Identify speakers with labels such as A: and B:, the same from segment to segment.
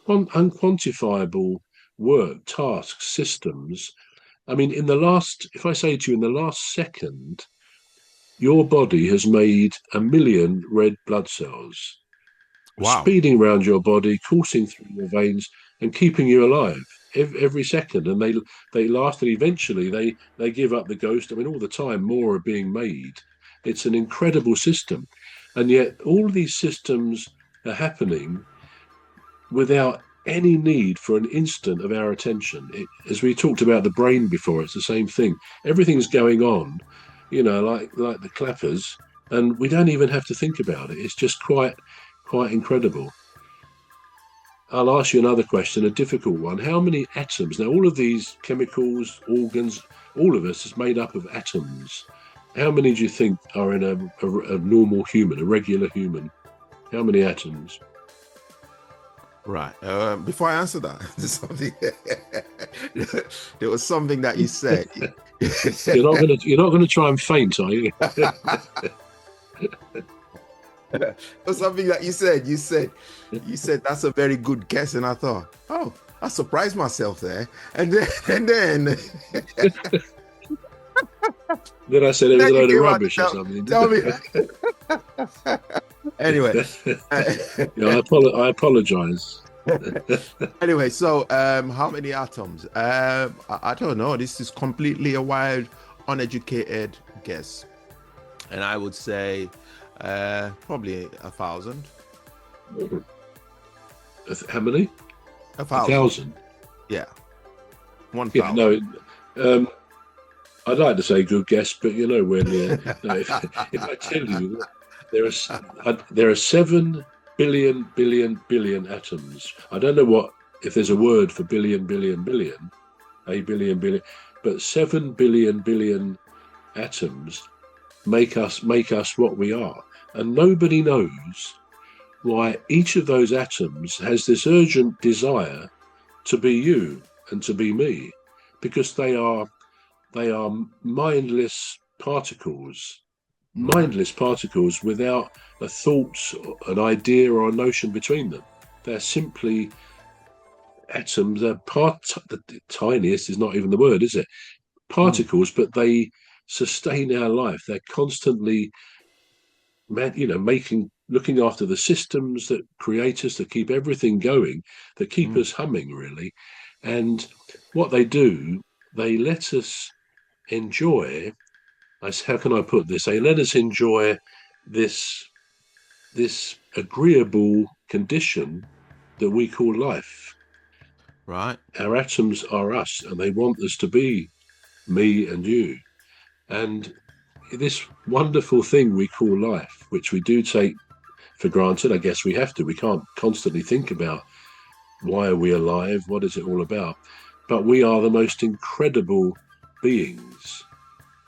A: unquantifiable work, tasks, systems. I mean, if I say to you, in the last second, your body has made 1 million red blood cells
B: Wow.
A: speeding around your body, coursing through your veins, and keeping you alive every second. And they last, and eventually they give up the ghost. I mean, all the time more are being made. It's an incredible system, and yet all these systems are happening without any need for an instant of our attention. As we talked about the brain before, it's the same thing. Everything's going on, like the clappers, and we don't even have to think about it. It's just quite incredible. I'll ask you another question, a difficult one. How many atoms? Now, all of these chemicals, organs, all of us is made up of atoms. How many do you think are in a normal human, a regular human? How many atoms?
B: Right. Before I answer that, there's something there was something that you said.
A: You're not gonna try and faint, are you?
B: There was something that you said. You said that's a very good guess, and I thought, oh, I surprised myself there. And then
A: Then I said it was
B: then
A: a
B: you
A: load of
B: came out to
A: rubbish or something.
B: tell me. Anyway,
A: Yeah, I apologize.
B: anyway, so how many atoms? I don't know. This is completely a wild, uneducated guess, and I would say probably 1,000.
A: How many?
B: A
A: A
B: thousand.
A: thousand.
B: Yeah, one
A: Yeah,
B: thousand.
A: no. Um, I'd like to say good guess, but you're nowhere near. No, if I tell you there are 7 billion atoms. I don't know what if there's a word for billion, a billion billion, but 7 billion atoms make us what we are, and nobody knows why each of those atoms has this urgent desire to be you and to be me, because they are
B: Right.
A: mindless particles without a thought, an idea, or a notion between them. They're simply atoms. They're the tiniest is not even the word, is it?
B: Mm,
A: Particles, but they sustain our life. They're constantly, looking after the systems that create us, that keep everything going, that keep
B: mm.
A: us humming, really. And what they do, they let us enjoy. How can I put this? They let us enjoy this this agreeable condition that we call life.
B: Right.
A: Our atoms are us, and they want us to be me and you. And this wonderful thing we call life, which we do take for granted, I guess we have to. We can't constantly think about why are we alive? What is it all about? But we are the most incredible beings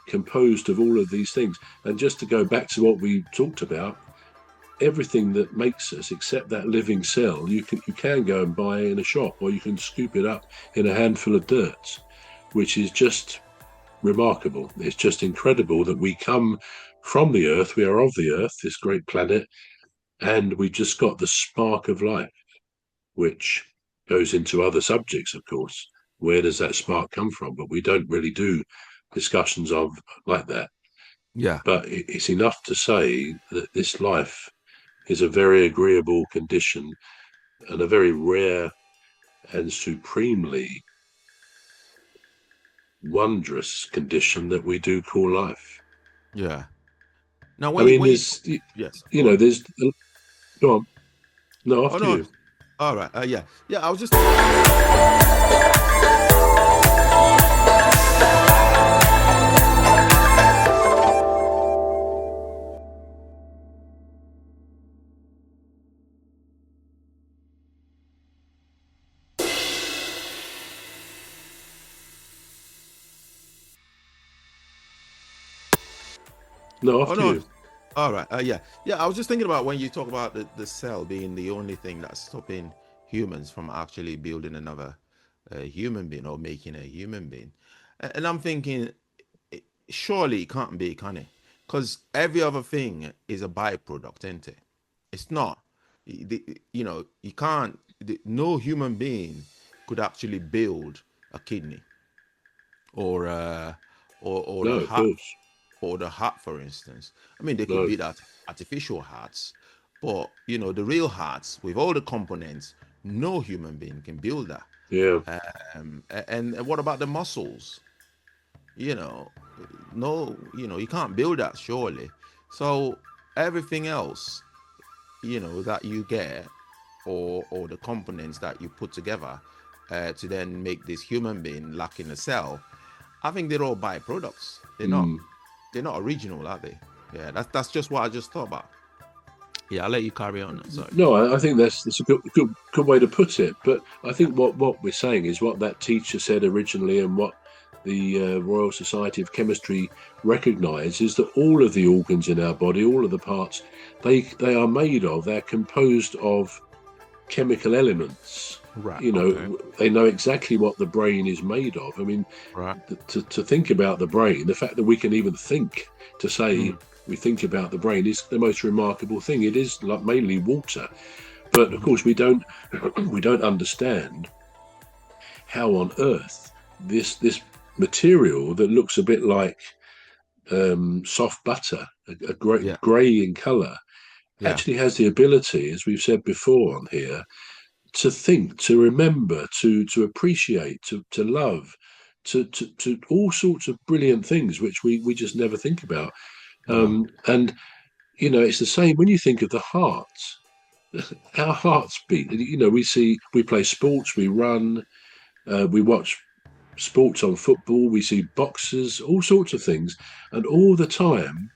A: composed of all of these things. And just to go back to what we talked about, everything that makes us, except that living cell, you can go and buy in a shop, or you can scoop it up in a handful of dirt, which is just remarkable. It's just incredible that we come from the earth, we are of the earth, this great planet, and we just got the spark of life, which goes into other subjects, of course. Where does that spark come from? But we don't really do discussions of like that.
B: Yeah.
A: But it's enough to say that this life is a very agreeable condition, and a very rare and supremely wondrous condition that we do call life.
B: Yeah. Now,
A: I
B: when you
A: mean,
B: when you yes, go on.
A: there's, go on, no,
B: Oh
A: after
B: no.
A: you.
B: All right. Yeah. Yeah. I was just.
A: No,
B: Oh
A: after
B: no.
A: you.
B: All right. Yeah. Yeah. I was just thinking about when you talk about the cell being the only thing that's stopping humans from actually building another human being or making a human being, and I'm thinking, surely it can't be, can it? Because every other thing is a byproduct, isn't it? It's not. You know, you can't. no human being could actually build a kidney or
A: No,
B: the
A: of
B: heart,
A: course.
B: for instance. I mean, they could
A: No.
B: build artificial hearts, but the real hearts with all the components, no human being can build that.
A: Yeah.
B: And what about the muscles? You know, no, you can't build that surely. So everything else, that you get, or the components that you put together to then make this human being lacking a cell, I think they're all byproducts. They're not original, are they? Yeah, that's just what I just thought about. Yeah, I'll let you carry on. Sorry.
A: No, I think that's a good way to put it. But I think what we're saying is what that teacher said originally, and what the Royal Society of Chemistry recognised, is that all of the organs in our body, all of the parts, they are made of, they're composed of chemical elements.
B: Right.
A: They know exactly what the brain is made of. I mean,
B: Right.
A: to think about the brain, the fact that we can even think, to say we think about the brain, is the most remarkable thing. It is like mainly water, but of course we don't understand how on earth this material that looks a bit like soft butter, a grey in colour, actually has the ability, as we've said before on here, to think, to remember, to appreciate, to love, to all sorts of brilliant things which we just never think about. And it's the same when you think of the heart. Our hearts beat. We play sports, we run, we watch sports on football, we see boxers, all sorts of things, and all the time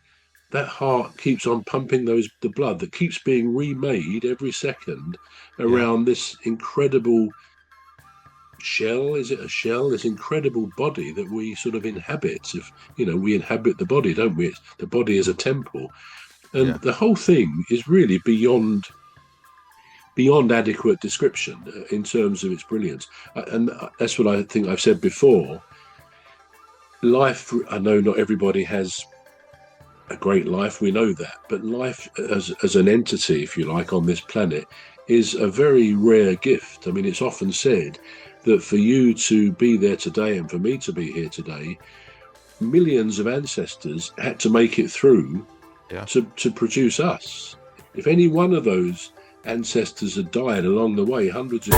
A: that heart keeps on pumping the blood that keeps being remade every second around this incredible shell. Is it a shell? This incredible body that we sort of inhabit. If we inhabit the body, don't we? The body is a temple, and the whole thing is really beyond adequate description in terms of its brilliance. And that's what I think I've said before. Life, I know not everybody has a great life, we know that, but life as an entity, if you like, on this planet is a very rare gift. I mean, it's often said that for you to be there today and for me to be here today, millions of ancestors had to make it through to produce us. If any one of those ancestors had died along the way, hundreds of